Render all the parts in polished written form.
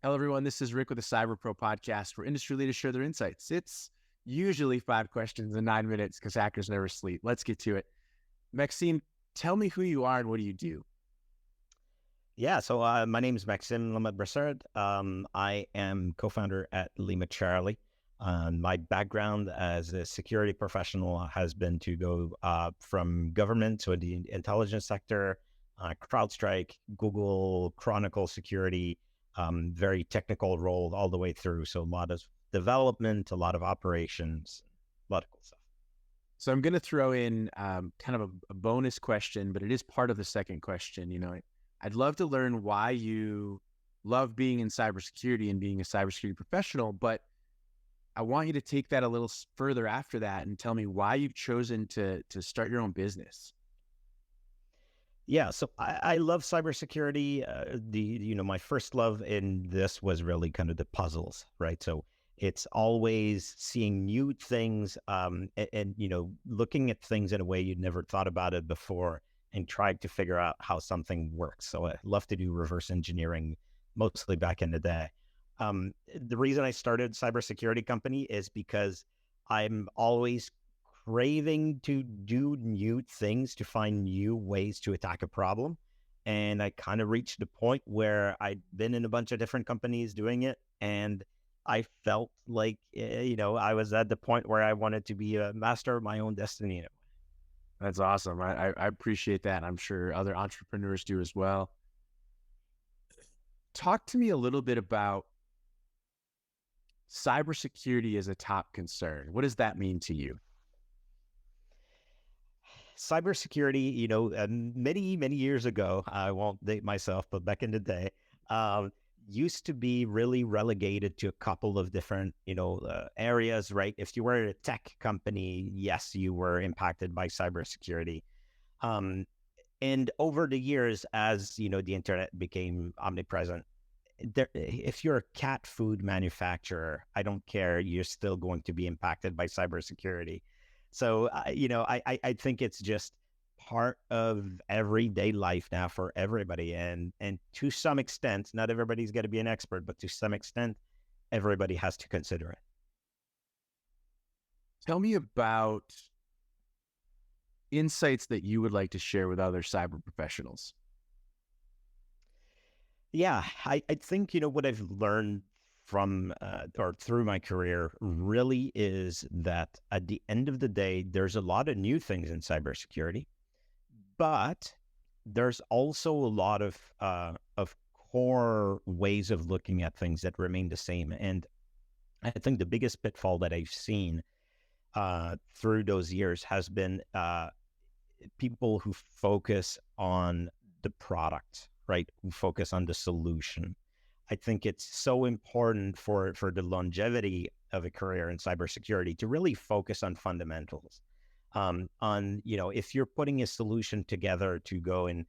Hello, everyone. This is Rick with the Cyber Pro podcast, where industry leaders share their insights. It's usually 5 questions in 9 minutes because hackers never sleep. Let's get to it. Maxime, tell me who you are and what do you do? My name is Maxime Lamothe-Brassard. I am co-founder at Lima Charlie. My background as a security professional has been to go from government to the intelligence sector, CrowdStrike, Google, Chronicle Security, very technical role all the way through. So a lot of development, a lot of operations, a lot of cool stuff. So I'm going to throw in kind of a bonus question, but it is part of the second question. I'd love to learn why you love being in cybersecurity and being a cybersecurity professional, but I want you to take that a little further after that and tell me why you've chosen to start your own business. I love cybersecurity. My first love in this was really kind of the puzzles, right? So it's always seeing new things, and looking at things in a way you'd never thought about it before, and trying to figure out how something works. So I love to do reverse engineering, mostly back in the day. The reason I started a cybersecurity company is because I'm always craving to do new things, to find new ways to attack a problem. And I kind of reached the point where I'd been in a bunch of different companies doing it. And I felt like, I was at the point where I wanted to be a master of my own destiny. That's awesome. I appreciate that. I'm sure other entrepreneurs do as well. Talk to me a little bit about cybersecurity as a top concern. What does that mean to you? Cybersecurity, many, many years ago, I won't date myself, but back in the day, used to be really relegated to a couple of different, areas, right? If you were a tech company, yes, you were impacted by cybersecurity. And over the years, as, the internet became omnipresent, if you're a cat food manufacturer, I don't care, you're still going to be impacted by cybersecurity. So, I think it's just part of everyday life now for everybody. And to some extent, not everybody's going to be an expert, but to some extent, everybody has to consider it. Tell me about insights that you would like to share with other cyber professionals. Yeah, I think, what I've learned from or through my career really is that at the end of the day, there's a lot of new things in cybersecurity, but there's also a lot of core ways of looking at things that remain the same. And I think the biggest pitfall that I've seen through those years has been people who focus on the product, right? Who focus on the solution. I think it's so important for the longevity of a career in cybersecurity to really focus on fundamentals. If you're putting a solution together to go and,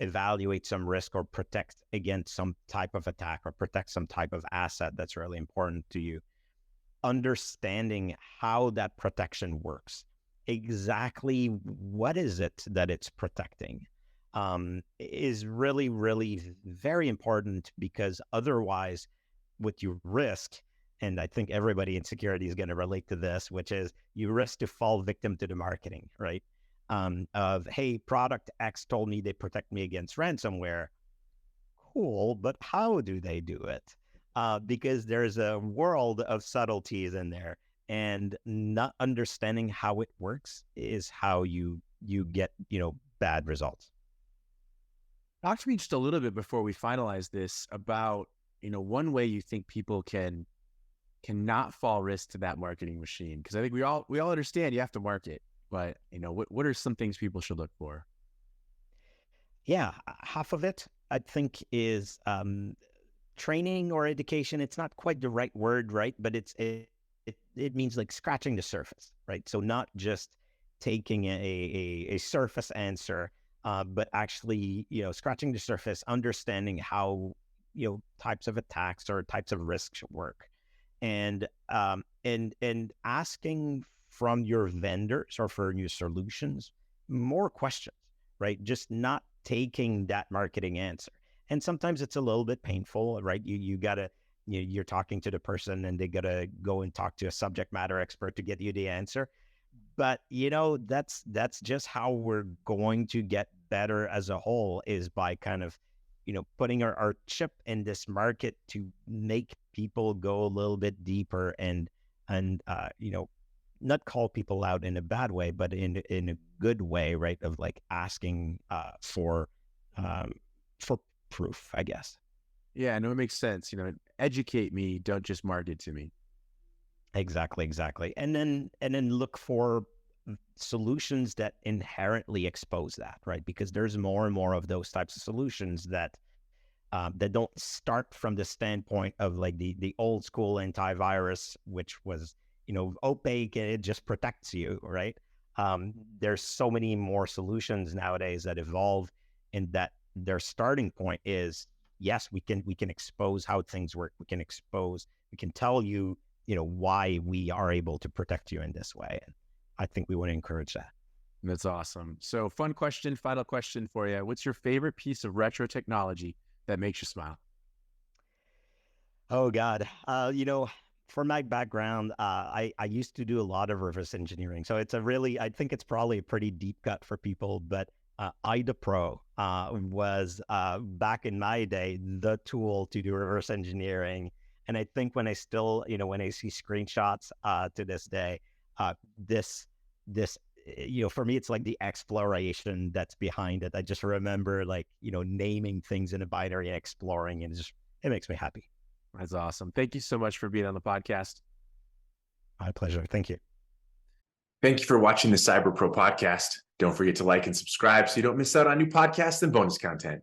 evaluate some risk or protect against some type of attack or protect some type of asset that's really important to you, understanding how that protection works, exactly what is it that it's protecting, is really, really very important, because otherwise what you risk, and I think everybody in security is going to relate to this, which is you risk to fall victim to the marketing, right? Of, hey, product X told me they protect me against ransomware. Cool, but how do they do it? Because there's a world of subtleties in there, and not understanding how it works is how you get, bad results. Talk to me just a little bit before we finalize this about, one way you think people cannot fall risk to that marketing machine. Because I think we all understand you have to market, but what are some things people should look for? Yeah, half of it I think is training or education. It's not quite the right word, right? But it means like scratching the surface, right? So not just taking a surface answer, but actually, scratching the surface, understanding how, types of attacks or types of risks work, and asking from your vendors or for new solutions more questions, right? Just not taking that marketing answer. And sometimes it's a little bit painful, right? You gotta, you're talking to the person and they gotta go and talk to a subject matter expert to get you the answer. But that's just how we're going to get better as a whole, is by kind of, putting our chip in this market to make people go a little bit deeper, and not call people out in a bad way, but in a good way, right? Of like asking um, for proof, I guess. Yeah, no, it makes sense. Educate me, don't just market to me. Exactly. And then look for solutions that inherently expose that, right? Because there's more and more of those types of solutions that don't start from the standpoint of like the old school antivirus, which was, opaque and it just protects you, right? There's so many more solutions nowadays that evolve, and that their starting point is, yes, we can expose how things work. We can tell you, why we are able to protect you in this way. And I think we want to encourage that. That's awesome. So fun question, final question for you. What's your favorite piece of retro technology that makes you smile? Oh God. For my background, I used to do a lot of reverse engineering. So I think it's probably a pretty deep cut for people, but IDA Pro was back in my day, the tool to do reverse engineering. And I think when I still, when I see screenshots to this day, this, for me, it's like the exploration that's behind it. I just remember like, naming things in a binary and exploring, and it makes me happy. That's awesome. Thank you so much for being on the podcast. My pleasure. Thank you. Thank you for watching the Cyber Pro podcast. Don't forget to like and subscribe so you don't miss out on new podcasts and bonus content.